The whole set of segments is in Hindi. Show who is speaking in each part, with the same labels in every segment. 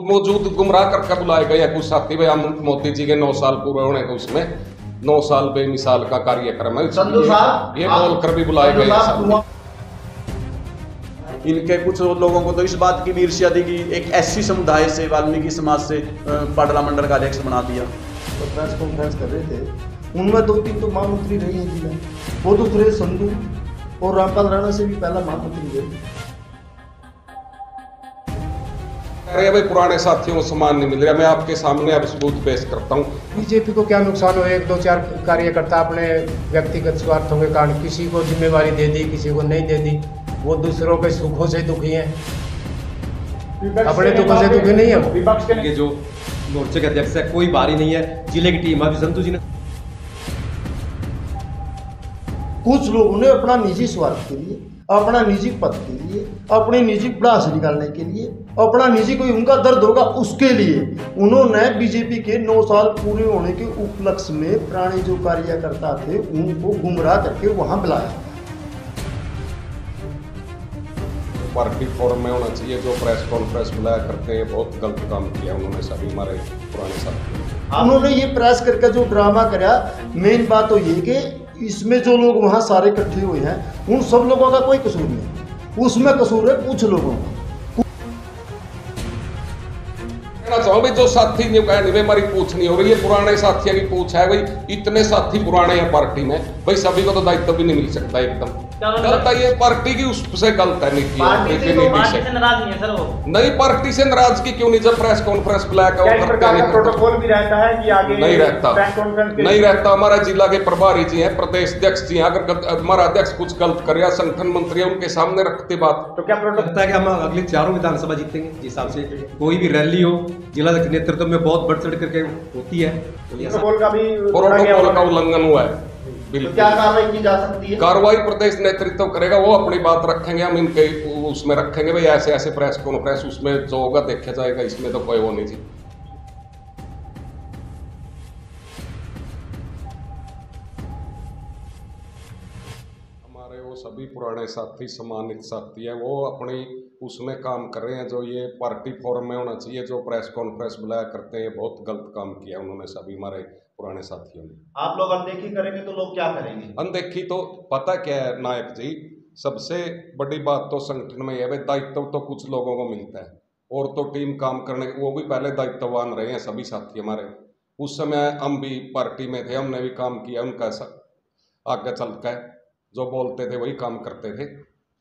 Speaker 1: मौजूद गुमराह करके बुलाए गए कुछ साथी भाई, हम मोदी जी के 9 साल पूरे होने को उसमें 9 साल बेमिसाल का कार्यक्रम है,
Speaker 2: संधू साहब
Speaker 1: ये बोलकर भी बुलाए गए।
Speaker 3: इनके कुछ लोगों को तो इस बात की भी ईर्ष्या थी कि एक एससी समुदाय से, वाल्मीकि समाज से पाडला मंडल का अध्यक्ष बना दिया।
Speaker 2: तो प्रेस कॉन्फ्रेंस कर रहे थे, उनमें 2-3 तो महामंत्री रही हैं जिला, वो तो सुरेश संधू और रामपाल राणा से भी पहला महामंत्री रहे।
Speaker 1: अरे भाई पुराने साथियों को सम्मान नहीं मिल रहा, मैं आपके सामने अब सबूत पेश करता हूँ।
Speaker 4: बीजेपी को क्या नुकसान हो, 1-2-4 कार्यकर्ता अपने व्यक्तिगत स्वार्थों के कारण किसी को जिम्मेवारी दे दी, किसी को नहीं दे दी, वो दूसरों के सुखों से दुखी हैं, अपने दुखों से दुखी नहीं है।
Speaker 5: विपक्ष के जो मोर्चे के अध्यक्ष है, कोई बारी नहीं है, जिले की टीम अभी संतु जी ने
Speaker 2: कुछ लोगों ने अपना निजी स्वार्थ के लिए, अपना निजी पद के लिए, अपनी निजी भड़ास निकालने के लिए, अपना निजी कोई उनका दर्द होगा उसके लिए उन्होंने बीजेपी के 9 साल पूरे होने के उपलक्ष्य में पुराने जो कार्यकर्ता थे उनको गुमराह करके वहां बुलाया।
Speaker 1: पार्टी फॉर्म में होना चाहिए, जो प्रेस कॉन्फ्रेंस बुलाया करते हैं बहुत गलत काम किया उन्होंने सभी हमारे पुराने साथी।
Speaker 2: उन्होंने ये प्रेस करके जो ड्रामा करा, मेन बात तो ये कि इसमें जो लोग वहाँ सारे इकट्ठे हुए हैं उन सब लोगों का कोई कसूर नहीं, उसमें कसूर है कुछ लोगों का।
Speaker 1: चाहो भाई जो साथी नहीं कहने में हमारी पूछ नहीं हो रही है, पुराने साथियों की पूछ है भाई, इतने साथी पुराने हैं पार्टी में भाई, सभी को तो दायित्व भी नहीं मिल सकता, एकदम गलत है ये, पार्टी की उससे गलत है नीति।
Speaker 6: पार्टी से नाराज नहीं है सर वो,
Speaker 1: नहीं पार्टी से नाराजगी क्यों नहीं, जब प्रेस कॉन्फ्रेंस बुलाया
Speaker 5: प्रोटोकॉल भी रहता है कि आगे
Speaker 1: नहीं रहता, नहीं रहता। हमारा जिला के प्रभारी जी हैं, प्रदेश अध्यक्ष जी हैं, अगर हमारा अध्यक्ष कुछ गलत कर रहा, संगठन मंत्री है, उनके सामने रखते बात,
Speaker 5: तो क्या प्रोटोकॉल है कि हम अगले 4 विधानसभा जीतेंगे जिस हिसाब से कोई भी रैली हो जिला नेतृत्व में बहुत बढ़ चढ़ करके होती है,
Speaker 1: प्रोटोकॉल का उल्लंघन हुआ है।
Speaker 2: तो क्या कार्रवाई की जा सकती है?
Speaker 1: कार्रवाई प्रदेश नेतृत्व करेगा, वो अपनी बात रखेंगे, हम इनके उसमें रखेंगे भाई, ऐसे ऐसे प्रेस कॉन्फ्रेंस उसमें जो होगा देखा जाएगा, इसमें तो कोई वो नहीं जी। हमारे वो सभी पुराने साथी सम्मानित साथी है, वो अपनी उसमें काम कर रहे हैं, जो ये पार्टी फॉर्म में होना चाहिए, जो प्रेस कॉन्फ्रेंस बुलाया करते हैं, बहुत गलत काम किया उन्होंने सभी हमारे पुराने साथियों ने।
Speaker 2: आप लोग अनदेखी करेंगे तो लोग क्या करेंगे?
Speaker 1: अनदेखी तो पता क्या है नायक जी, सबसे बड़ी बात तो संगठन में है भाई, दायित्व तो कुछ लोगों को मिलता है और तो टीम काम करने, वो भी पहले दायित्ववान रहे हैं सभी साथी हमारे, उस समय हम भी पार्टी में थे, हमने भी काम किया, उनका आगे चल कर जो बोलते थे वही काम करते थे।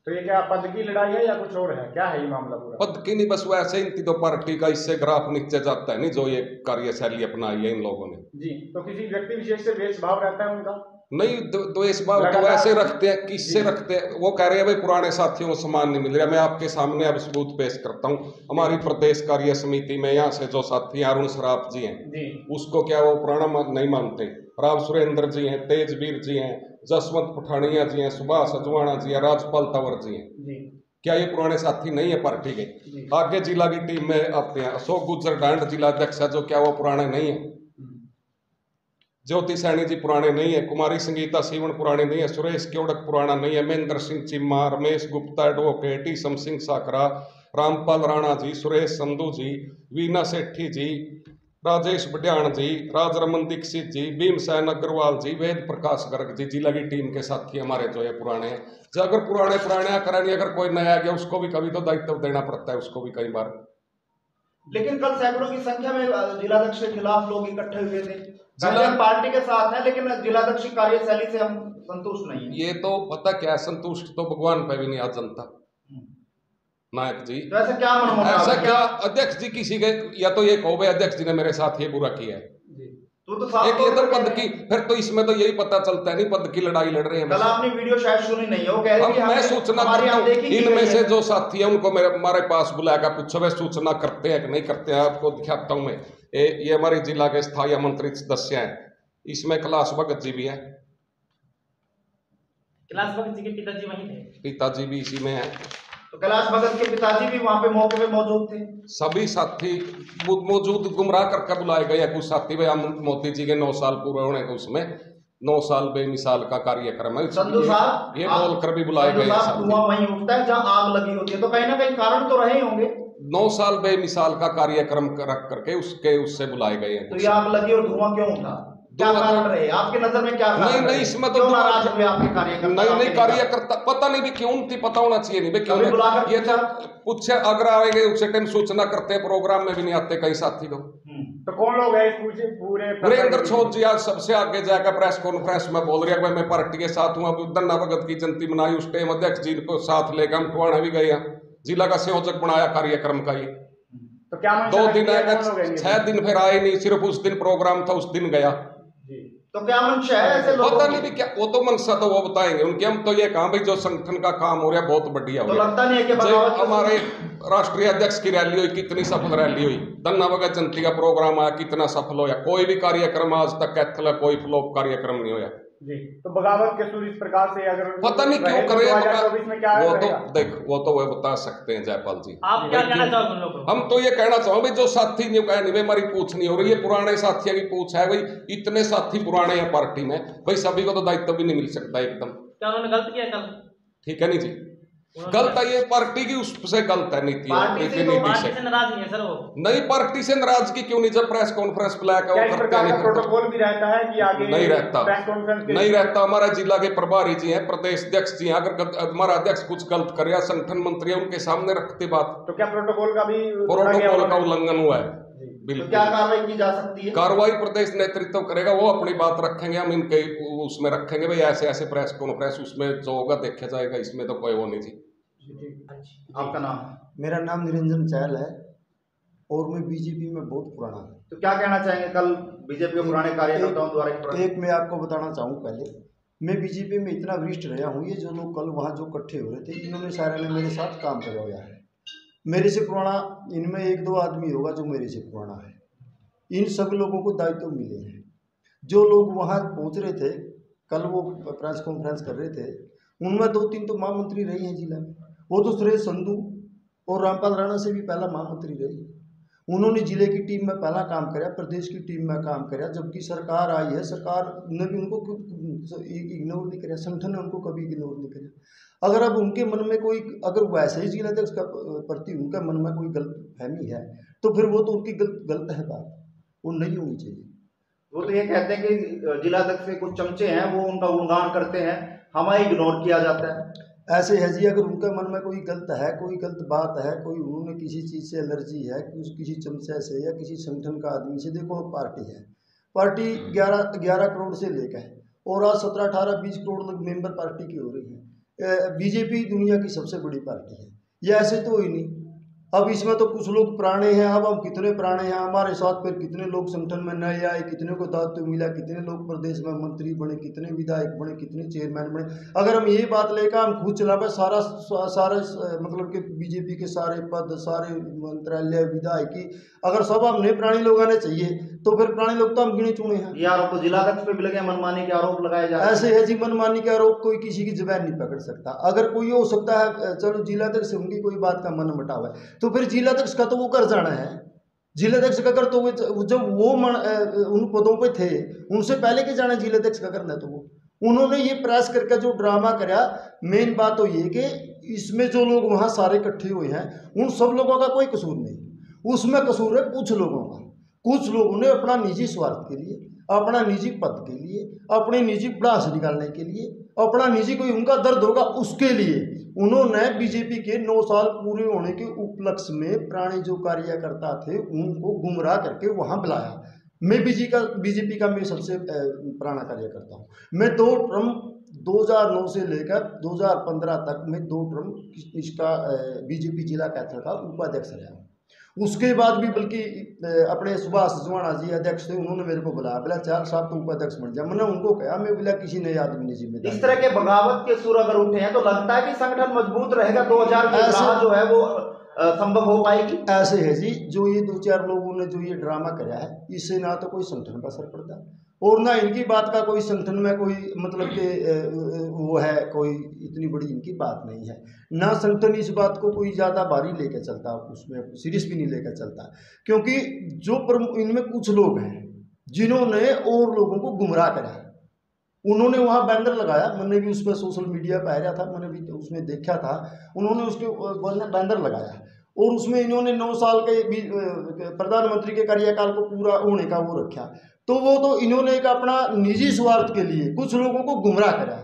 Speaker 5: तो ये क्या पद की लड़ाई है या कुछ और है, क्या है ये मामला पूरा?
Speaker 1: पद की नहीं, बस वैसे इनकी तो पार्टी का इससे ग्राफ नीचे जाता है नहीं, जो ये कार्यशैली अपनाई है इन लोगों ने
Speaker 5: जी। तो किसी व्यक्ति विशेष से द्वेषभाव रहता है उनका?
Speaker 1: नहीं, द्वेषभाव तो वैसे रखते हैं, किससे रखते हैं, वो कह रहे हैं भाई पुराने साथियों को सम्मान नहीं मिल रहा, मैं आपके सामने अब सबूत पेश करता हूँ। हमारी प्रदेश कार्य समिति में यहाँ से जो साथी अरुण सराफ जी हैं, उसको क्या वो पुराना नहीं मानते, राव सुरेंद्र जी हैं, तेजवीर जी हैं, जसवंत पठानिया जी हैं, सुभाष अजवाणा जी हैं, राजपाल तंवर जी हैं, क्या ये पुराने साथी नहीं है पार्टी के? आगे जिला की टीम में आते हैं अशोक गुजर डांड जिला अध्यक्ष है, जो क्या वो पुराने नहीं है? ज्योति सैनी जी पुराने नहीं है, कुमारी संगीता सीवन पुराने नहीं है, सुरेश केवड़क पुराना नहीं है, महेंद्र सिंह चिम्मा, रमेश गुप्ता एडवोकेट, ईसम सिंह साकरा, रामपाल राणा जी, सुरेश संधू जी, वीना सेठी जी, राजेश बड्याण जी, राजरमन दीक्षित जी, भीमसेन अग्रवाल जी, वेद प्रकाश गर्ग जी, जिला की टीम के साथी हमारे जो है पुराने हैं। जो अगर पुराने करानी, अगर कोई नया आ गया उसको भी कभी तो दायित्व देना पड़ता है, उसको भी कई बार।
Speaker 2: लेकिन कल सैकड़ों की संख्या में जिलाध्यक्ष के खिलाफ लोग इकट्ठे हुए थे, हम पार्टी के साथ हैं लेकिन जिलाध्यक्ष की कार्यशैली से हम संतुष्ट नहीं है।
Speaker 1: ये तो पता क्या, संतुष्ट तो भगवान पे भी नहीं आज जनता नायक जी।
Speaker 2: तो ऐसा क्या मनोभाव,
Speaker 1: ऐसा क्या अध्यक्ष जी किसी के, या तो ये कहो भाई अध्यक्ष जी ने मेरे साथ ये बुरा किया है,
Speaker 2: तो
Speaker 1: एक ये तो पद की, फिर तो इसमें तो यही पता चलता है नहीं पद की लड़ाई लड़ रहे हैं।
Speaker 2: कल आपने वीडियो शायद सुनी नहीं है, वो कह रहे हैं
Speaker 1: मैं सूचना करता हूँ, इनमें से जो साथी है उनको हमारे पास बुलाकर पूछो वे सूचना करते हैं कि नहीं करते हैं, आपको दिखाता हूँ मैं। ये हमारे जिला के स्थायी मंत्री सदस्य हैं, इसमें कैलाश भगत जी भी है,
Speaker 6: कैलाश भगत जी के पिताजी वहीं थे,
Speaker 1: पिताजी भी इसी में है,
Speaker 2: तो कैलाश भगत के पिताजी भी वहां पे मौके पे मौजूद थे।
Speaker 1: सभी साथी मौजूद गुमराह करके बुलाए गए कुछ साथी भाई, हम मोदी जी के 9 साल पूरे होने को उसमें 9 साल बेमिसाल का कार्यक्रम है,
Speaker 2: संधू साहब
Speaker 1: ये बोलकर भी बुलाए गए।
Speaker 2: धुआं वहीं उठता है जहां आग लगी होती है, तो कहीं ना कहीं कारण तो रहे होंगे।
Speaker 1: 9 साल बेमिसाल का कार्यक्रम रख करके उससे बुलाए गए हैं।
Speaker 7: तो ये आग लगी और धुआं क्यों उठा? क्या कारण रहे आपके नजर में? क्या
Speaker 1: नहीं नहीं, इसमें तो
Speaker 7: क्यों नाराज हुए आपके कार्यकर्ता?
Speaker 1: नहीं कार्यकर्ता पता नहीं भी क्यों थी, पता होना चाहिए नहीं भी क्यों। ये तो पूछे अगर आएंगे उसे टाइम सूचना करते हैं, प्रोग्राम में भी नहीं आते कई साथी लोग।
Speaker 8: तो कौन लोग हैं इस पूरे
Speaker 1: वीरेंद्र छोट जी आज सबसे आगे जाकर प्रेस कॉन्फ्रेंस में बोल रहे हैं मैं पार्टी के साथ हूँ। अब दन्ना भगत की जयंती मनाई, उस टाइम अध्यक्ष जी को साथ लेकर हम टुआना भी गए, जिला का संयोजक बनाया कार्यक्रम का। ये
Speaker 8: तो क्या
Speaker 1: 2 दिन आएगा, 6 दिन फिर आए नहीं, सिर्फ उस दिन प्रोग्राम था, उस दिन गया।
Speaker 7: तो क्या मंशा है ऐसे लोगों
Speaker 1: पता
Speaker 7: की?
Speaker 1: नहीं भी क्या, वो तो मनसा तो वो बताएंगे उनके। हम तो ये कहा भाई जो संगठन का काम हो रहा है बहुत बढ़िया हो
Speaker 7: तो
Speaker 1: रहा है।
Speaker 7: लगता नहीं है कि
Speaker 1: जो
Speaker 7: बगावत
Speaker 1: हमारे राष्ट्रीय अध्यक्ष की रैली हुई, कितनी सफल रैली हुई। दन्ना भगत जयंती का प्रोग्राम आया, कितना सफल होया। कोई भी कार्यक्रम आज तक कैथल कोई फ्लॉप कार्यक्रम नहीं होया
Speaker 8: जी। तो बगावत के सुर इस प्रकार से अगर
Speaker 1: पता नहीं क्यों करे।
Speaker 8: 2024 में क्या
Speaker 1: वो तो
Speaker 8: रहेगा?
Speaker 1: देख वो तो वो बता सकते हैं जयपाल जी।
Speaker 6: आप क्या कहना चाहोगे उन लोगों को?
Speaker 1: हम तो ये कहना चाहो भाई जो साथी नहीं कहे नहीं हमारी पूछ नहीं हो रही है, पुराने साथियों की पूछ है भाई। इतने साथी पुराने हैं पार्टी में भाई, सभी को तो दायित्व भी नहीं मिल सकता एकदम।
Speaker 6: क्या उन्होंने गलत किया कल?
Speaker 1: ठीक है नहीं जी, गलत है ये पार्टी की उससे गलत है नीति
Speaker 7: पार्टी से
Speaker 6: नाराज नहीं है सर वो।
Speaker 1: नहीं पार्टी से नाराजगी क्यों नहीं, जब प्रेस कॉन्फ्रेंस बुलाया
Speaker 8: क्या इस प्रकार का प्रोटोकॉल भी रहता है कि आगे
Speaker 1: नहीं रहता,
Speaker 8: प्रेस कॉन्फ्रेंस के
Speaker 1: नहीं रहता। हमारा जिला के प्रभारी जी हैं, प्रदेश अध्यक्ष जी हैं, अगर हमारा अध्यक्ष कुछ गलत करे या संगठन मंत्री है उनके सामने रखते बात,
Speaker 8: तो क्या प्रोटोकॉल का भी
Speaker 1: प्रोटोकॉल का उल्लंघन हुआ है।
Speaker 7: तो
Speaker 1: बिल्कुल
Speaker 7: क्या कार्रवाई की जा सकती है?
Speaker 1: कार्रवाई प्रदेश नेतृत्व करेगा, वो अपनी बात रखेंगे, हम इनके उसमें रखेंगे भाई ऐसे ऐसे प्रेस कॉन्फ्रेंस, उसमें जो होगा देखा जाएगा, इसमें तो कोई वो नहीं जी।
Speaker 7: आपका नाम?
Speaker 2: मेरा नाम निरंजन चहल है और मैं बीजेपी में बहुत पुराना हूँ।
Speaker 7: तो क्या कहना चाहेंगे कल बीजेपी के पुराने कार्यकर्ताओं द्वारा?
Speaker 2: एक मैं आपको बताना चाहूँ, पहले मैं बीजेपी में इतना वरिष्ठ रहा हूँ, ये जो लोग कल वहाँ जो इकट्ठे हो रहे थे इन्होंने सारे ने मेरे साथ काम करवाया है। मेरे से पुराना इनमें 1-2 आदमी होगा जो मेरे से पुराना है। इन सब लोगों को दायित्व मिले हैं। जो लोग वहाँ पहुँच रहे थे कल, वो प्रेस कॉन्फ्रेंस कर रहे थे, उनमें 2-3 तो महामंत्री रही हैं जिला में। वो तो सुरेश संधू और रामपाल राणा से भी पहला महामंत्री रही। उन्होंने जिले की टीम में पहला काम कराया, प्रदेश की टीम में काम कराया। जबकि सरकार आई है, सरकार ने भी उनको इग्नोर नहीं कराया, संगठन ने उनको कभी इग्नोर नहीं कराया। अगर अब उनके मन में कोई, अगर वैसे ही जिलाध्यक्ष का प्रति उनका मन में कोई गलतफहमी है तो फिर वो तो उनकी गलत है बात, वो नहीं होनी चाहिए।
Speaker 7: वो तो ये कहते हैं कि जिलाध्यक्ष से कुछ चमचे हैं वो उनका गुणगान करते हैं, हमें इग्नोर किया जाता है।
Speaker 2: ऐसे है जी, अगर उनके मन में कोई गलत है, कोई गलत बात है, कोई उन्होंने किसी चीज़ से एलर्जी है, किसी चमचे से या किसी संगठन का आदमी से, देखो पार्टी है, पार्टी 11 करोड़ से लेकर और आज 17, 18, 20 करोड़ लोग मेंबर पार्टी की हो रही है। बीजेपी दुनिया की सबसे बड़ी पार्टी है, ये ऐसे तो ही नहीं। अब इसमें तो कुछ लोग पुराने हैं, अब हम कितने पुराने हैं, हमारे साथ फिर कितने लोग संगठन में नए आए, कितने को दायित्व मिला, कितने लोग प्रदेश में मंत्री बने, कितने विधायक बने, कितने चेयरमैन बने। अगर हम ये बात लेकर हम खुद चला पाए सारे मतलब कि बीजेपी के सारे पद, सारे मंत्रालय, विधायकी, अगर सब हमने पुराने लोग आने चाहिए तो फिर पुराने लोग तो हम गिने चुने हैं।
Speaker 7: ये आरोप तो जिलाध्यक्ष पे भी लगे, मनमानी के आरोप लगाए जा रहे हैं।
Speaker 2: ऐसे है जी, मनमानी के आरोप कोई किसी की जबान नहीं पकड़ सकता। अगर कोई हो सकता है चलो जिलाध्यक्ष से उनकी कोई बात का मन मुटाव है तो फिर जिलाध्यक्ष का तो वो कर जाना है। जिलाध्यक्ष का कर तो जब वो उन पदों पे थे उनसे पहले के जाना जिलाध्यक्ष का करना, तो वो उन्होंने ये प्रयास करके जो ड्रामा कराया। मेन बात तो ये कि इसमें जो लोग वहाँ सारे इकट्ठे हुए हैं उन सब लोगों का कोई कसूर नहीं, उसमें कसूर है कुछ लोगों का। कुछ लोगों ने अपना निजी स्वार्थ के लिए, अपना निजी पद के लिए, अपनी निजी भड़ास निकालने के लिए, अपना निजी कोई उनका दर्द होगा उसके लिए उन्होंने बीजेपी के 9 साल पूरे होने के उपलक्ष्य में पुराने जो कार्यकर्ता थे उनको गुमराह करके वहाँ बुलाया। मैं बीजेपी का मैं सबसे पुराना कार्यकर्ता हूँ। मैं 2 टर्म 2009 से लेकर 2015 तक मैं 2 टर्म इसका बीजेपी जिला कैथल का उपाध्यक्ष रहा हूँ। उसके बाद भी बल्कि अपने सुभाष जवाना जी अध्यक्ष थे, उन्होंने मेरे को बुलाया, बोला 4 साहब तो उपाध्यक्ष बन जा। मैंने उनको कहा मैं बोला किसी नए आदमी ने जिम्मेदारी।
Speaker 7: इस तरह के बगावत के सुर अगर उठे हैं तो लगता है कि संगठन मजबूत रहेगा, 2000 की राह जो है वो संभव हो पाएगी।
Speaker 2: ऐसे है जी, जो ये 2-4 लोगों ने जो ये ड्रामा कराया है इससे ना तो कोई संगठन पर असर पड़ता और ना इनकी बात का कोई संगठन में कोई मतलब कि वो है, कोई इतनी बड़ी इनकी बात नहीं है। ना संगठन इस बात को कोई ज़्यादा भारी लेकर चलता, उसमें सीरियस भी नहीं लेकर चलता, क्योंकि जो इनमें कुछ लोग हैं जिन्होंने और लोगों को गुमराह करा। उन्होंने वहाँ बैनर लगाया, मैंने भी उस पर सोशल मीडिया पर आया था, मैंने भी उसमें देखा था, उन्होंने उसके बैनर लगाया और उसमें इन्होंने 9 साल के प्रधानमंत्री के कार्यकाल को पूरा होने का वो रखा, तो वो तो इन्होंने एक अपना निजी स्वार्थ के लिए कुछ लोगों को गुमराह करा।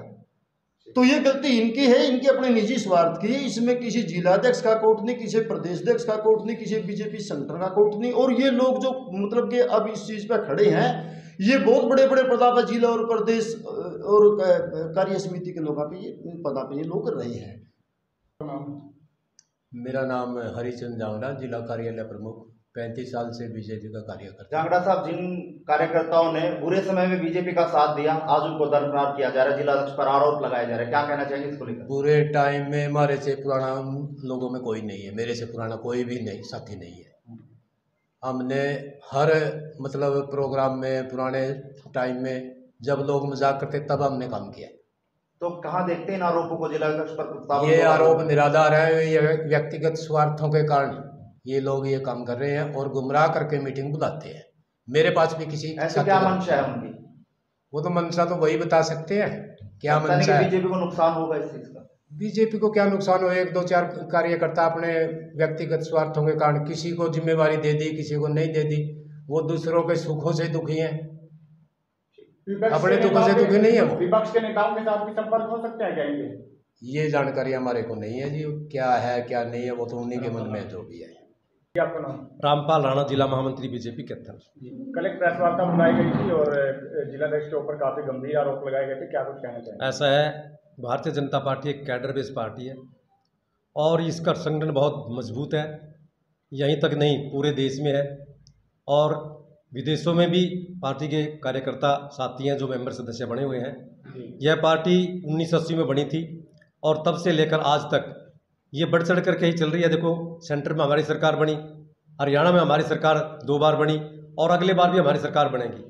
Speaker 2: तो ये गलती इनकी है, इनके अपने निजी स्वार्थ की है। इसमें किसी जिलाध्यक्ष का कोर्ट नहीं, किसी प्रदेशाध्यक्ष का कोर्ट नहीं, किसी बीजेपी सेंटर का कोर्ट नहीं। और ये लोग जो मतलब कि अब इस चीज़ पर खड़े हैं, ये बहुत बड़े बड़े पदा पर जिला और प्रदेश और कार्य समिति के लोगों पे ये पदा पे ये लोग रहे हैं।
Speaker 4: मेरा नाम हरिचंद जांगड़ा, जिला कार्यालय प्रमुख, 35 साल से बीजेपी का कार्यकर्ता।
Speaker 7: जांगड़ा साहब, जिन कार्यकर्ताओं ने बुरे समय में बीजेपी का साथ दिया, आज उनको दरकिनार किया जा रहा है, जिला अध्यक्ष पर आरोप लगाया जा रहा है, क्या कहना चाहेंगे इसको लेकर?
Speaker 4: बुरे टाइम में हमारे से पुराना लोगों में कोई नहीं है, मेरे से पुराना कोई भी नहीं साथी नहीं है। हमने हर मतलब प्रोग्राम में पुराने टाइम में जब लोग मजाक करते तब हमने काम किया।
Speaker 7: तो कहाँ देखते हैं इन आरोपों को जिला अध्यक्ष पर?
Speaker 4: ये आरोप निराधार है, ये व्यक्तिगत स्वार्थों के कारण ये लोग ये काम कर रहे हैं और गुमराह करके मीटिंग बुलाते हैं। मेरे पास भी किसी
Speaker 7: ऐसे क्या मंशा है उनकी?
Speaker 4: वो तो मंशा तो वही बता सकते हैं क्या मंशा है।
Speaker 7: बीजेपी को नुकसान होगा इस चीज का?
Speaker 4: बीजेपी को क्या नुकसान हो, 1-2-4 कार्यकर्ता अपने व्यक्तिगत स्वार्थों के कारण किसी को जिम्मेवारी दे दी, किसी को नहीं दे दी। वो दूसरों के सुखों से दुखी हैं, अपने दुखों से दुखी नहीं है। वो
Speaker 8: विपक्ष के नेताओं के साथ भी संपर्क हो सकता है क्या इनके?
Speaker 4: ये जानकारी हमारे को नहीं है जी, क्या है क्या नहीं है, वो तो उन्हीं के मन में जो भी है।
Speaker 8: आपका नाम?
Speaker 5: रामपाल राणा, जिला महामंत्री बीजेपी कैथल।
Speaker 8: कल एक प्रेस वार्ता बुलाई गई थी और जिलाध्यक्ष के ऊपर काफी गंभीर आरोप लगाए गए थे, क्या कुछ कहना चाहेंगे?
Speaker 5: ऐसा है, भारतीय जनता पार्टी एक कैडर बेस्ड पार्टी है और इसका संगठन बहुत मजबूत है। यहीं तक नहीं, पूरे देश में है और विदेशों में भी पार्टी के कार्यकर्ता साथी हैं जो मेंबर सदस्य बने हुए हैं। यह पार्टी 1980 में बनी थी और तब से लेकर आज तक ये बढ़ चढ़ करके ही चल रही है। देखो, सेंटर में हमारी सरकार बनी, हरियाणा में हमारी सरकार 2 बार बनी और अगले बार भी हमारी सरकार बनेगी।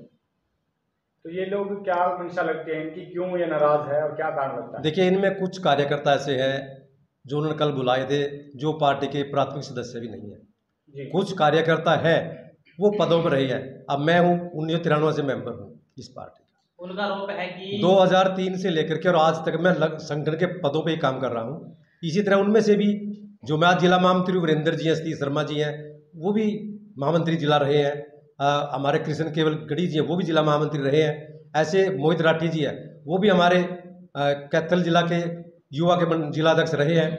Speaker 8: तो ये लोग क्या मंशा लगती है इनकी, क्यों ये नाराज है और क्या कारण लगता है?
Speaker 5: देखिए, इनमें कुछ कार्यकर्ता ऐसे हैं जो उन्होंने कल बुलाए थे जो पार्टी के प्राथमिक सदस्य भी नहीं है। कुछ कार्यकर्ता है वो पदों पर रही है। अब मैं हूँ 1993 से मेंबर हूँ इस पार्टी का।
Speaker 6: उनका आरोप है कि
Speaker 5: 2003 से लेकर के और आज तक मैं संगठन के पदों पे ही काम कर रहा हूँ। इसी तरह उनमें से भी जो मैं आज जिला महामंत्री वीरेंद्र जी हैं, सतीश शर्मा जी हैं, वो भी महामंत्री जिला रहे हैं। हमारे कृष्ण केवल गढ़ी जी हैं, वो भी जिला महामंत्री रहे हैं। ऐसे मोहित राठी जी हैं, वो भी हमारे कैथल जिला के युवा के जिलाध्यक्ष रहे हैं।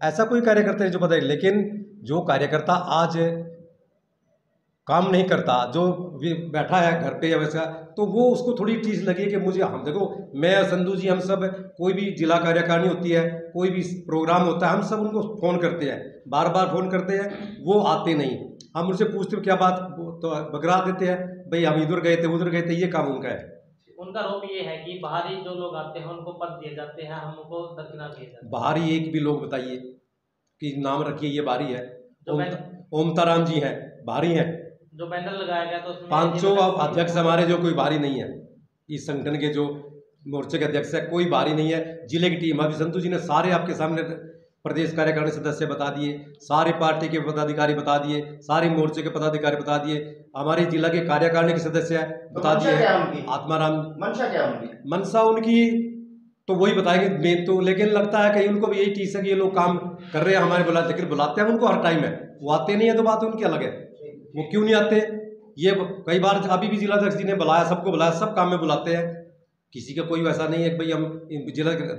Speaker 5: ऐसा कोई कार्यकर्ता नहीं जो पता है, लेकिन जो कार्यकर्ता आज काम नहीं करता, जो बैठा है घर पे या वैसा, तो वो उसको थोड़ी चीज़ लगी कि मुझे, हम देखो, मैं संधू जी, हम सब कोई भी जिला कार्यकारिणी होती है, कोई भी प्रोग्राम होता है, हम सब उनको फ़ोन करते हैं, बार बार फ़ोन करते हैं, वो आते नहीं। हम उनसे पूछते क्या बात, तो बगरा देते हैं, भाई हम इधर गए थे उधर गए थे, ये काम उनका है।
Speaker 6: उनका आरोप ये है कि बाहरी जो लोग आते हैं उनको पद दिए जाते हैं, हमको दरकिनार किए जाते हैं।
Speaker 5: बाहरी एक भी लोग बताइए कि नाम रखिए ये बाहरी है। ओमताराम जी हैं, बाहरी हैं।
Speaker 6: जो बैनर लगाया गया तो उसमें
Speaker 5: 500 अध्यक्ष हमारे जो कोई बाहरी नहीं है, इस संगठन के जो मोर्चे के अध्यक्ष है कोई बाहरी नहीं है। जिले की टीम अभी संतु जी ने सारे आपके सामने प्रदेश कार्यकारिणी सदस्य बता दिए, सारे पार्टी के पदाधिकारी बता दिए, सारे मोर्चे के पदाधिकारी बता दिए, हमारे जिला के कार्यकारिणी के सदस्य बता दिए। आत्माराम,
Speaker 7: मंशा क्या उनकी?
Speaker 5: मनसा उनकी तो वही बताएंगे मेन तो, लेकिन लगता है कहीं उनको भी यही चीज़ है कि ये लोग काम कर रहे हैं हमारे बुलाते, लेकिन बुलाते हैं उनको हर टाइम है, वो आते नहीं है तो बात उनकी अलग है। वो क्यों नहीं आते, ये कई बार अभी भी जिलाध्यक्ष जी ने बुलाया, सबको बुलाया, सब काम में बुलाते हैं। किसी का कोई वैसा नहीं है कि भाई हम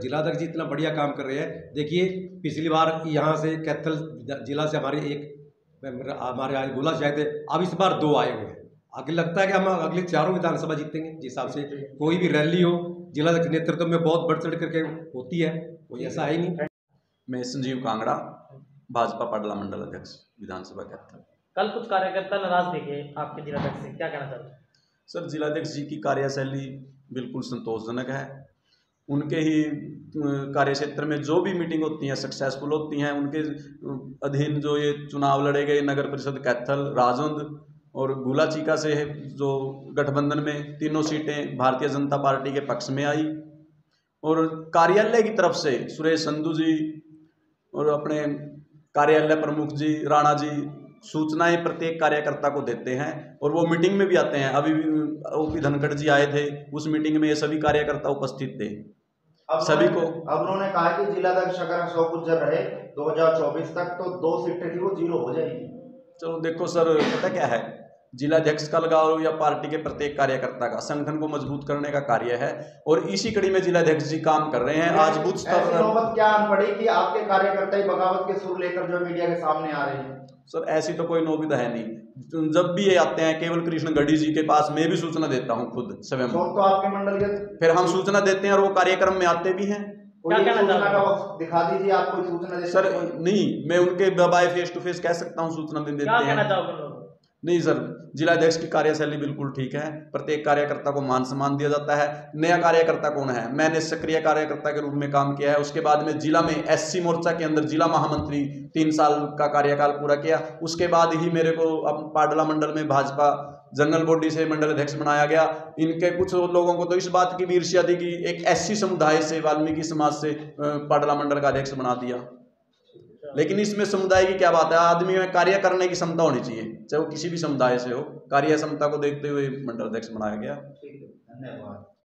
Speaker 5: जिलाध्यक्ष जी इतना बढ़िया काम कर रहे हैं। देखिए, पिछली बार यहाँ से कैथल जिला से हमारे आए गोला शायद, अब इस बार 2 आए हुए हैं। आगे लगता है कि हम अगले 4 विधानसभा जीतेंगे जिस हिसाब से। कोई भी रैली हो जिला नेतृत्व में बहुत बढ़ चढ़ करके होती है, कोई ऐसा है ही नहीं।
Speaker 3: मैं संजीव कांगड़ा, भाजपा पाडला मंडल अध्यक्ष विधानसभा कैथल।
Speaker 6: कल कुछ कार्यकर्ता नाराज दिखे आपके जिलाध्यक्ष से, क्या कहना चाहते हैं?
Speaker 3: सर, जिलाध्यक्ष जी की कार्यशैली बिल्कुल संतोषजनक है। उनके ही कार्यक्षेत्र में जो भी मीटिंग होती हैं सक्सेसफुल होती हैं। उनके अधीन जो ये चुनाव लड़े गए नगर परिषद कैथल, राजौंद और गुला चीका से जो गठबंधन में 3 सीटें भारतीय जनता पार्टी के पक्ष में आई, और कार्यालय की तरफ से सुरेश संधू जी और अपने कार्यालय प्रमुख जी राणा जी सूचनाएं प्रत्येक कार्यकर्ता को देते हैं और वो मीटिंग में भी आते हैं। अभी ओपी धनखड़ जी आए थे, उस मीटिंग में ये सभी कार्यकर्ता उपस्थित थे। सभी को।
Speaker 7: अब उन्होंने कहा कि जिलाध्यक्ष अगर अशोक गुज्जर रहे 2024 तक तो 2 सीटें थी वो 0 हो जाएगी।
Speaker 3: चलो देखो सर, पता क्या है, जिलाध्यक्ष का लगाव या पार्टी के प्रत्येक कार्यकर्ता का संगठन को मजबूत करने का कार्य है, और इसी कड़ी में जिलाध्यक्ष जी काम कर रहे हैं। आज बूथ स्तर
Speaker 7: ऐसी नौबत क्या आन पड़ी कि आपके कार्यकर्ता ही बगावत के सुर लेकर जो मीडिया के सामने आ रहे हैं?
Speaker 3: सर ऐसी तो कोई नौबत है नहीं, जब भी ये आते हैं केवल कृष्ण गढ़ी जी के पास मैं भी सूचना देता हूँ खुद स्वयं,
Speaker 7: तो आपके मंडल के
Speaker 3: फिर हम सूचना देते हैं और वो कार्यक्रम में आते भी हैं।
Speaker 7: कोई सूचना का वक्त दिखा दीजिए, आप कोई सूचना दे
Speaker 3: सर नहीं, मैं उनके बाय फेस टू फेस कह सकता हूँ, सूचना दे देते हैं। नहीं सर, जिलाध्यक्ष की कार्यशैली बिल्कुल ठीक है, प्रत्येक कार्यकर्ता को मान सम्मान दिया जाता है। नया कार्यकर्ता कौन है, मैंने सक्रिय कार्यकर्ता के रूप में काम किया है। उसके बाद में जिला में एससी मोर्चा के अंदर जिला महामंत्री 3 साल का कार्यकाल पूरा किया। उसके बाद ही मेरे को अब पाडला मंडल में भाजपा जनरल बॉडी से मंडल अध्यक्ष बनाया गया। इनके कुछ लोगों को तो इस बात की भी ईर्ष्या थी कि एक एससी समुदाय से, वाल्मीकि समाज से पाडला मंडल का अध्यक्ष बना दिया। लेकिन इसमें समुदाय की क्या बात है, आदमी में कार्य करने की क्षमता होनी चाहिए, चाहे वो किसी भी समुदाय से हो। कार्य क्षमता को देखते हुए मंडल अध्यक्ष बनाया गया।
Speaker 7: धन्यवाद।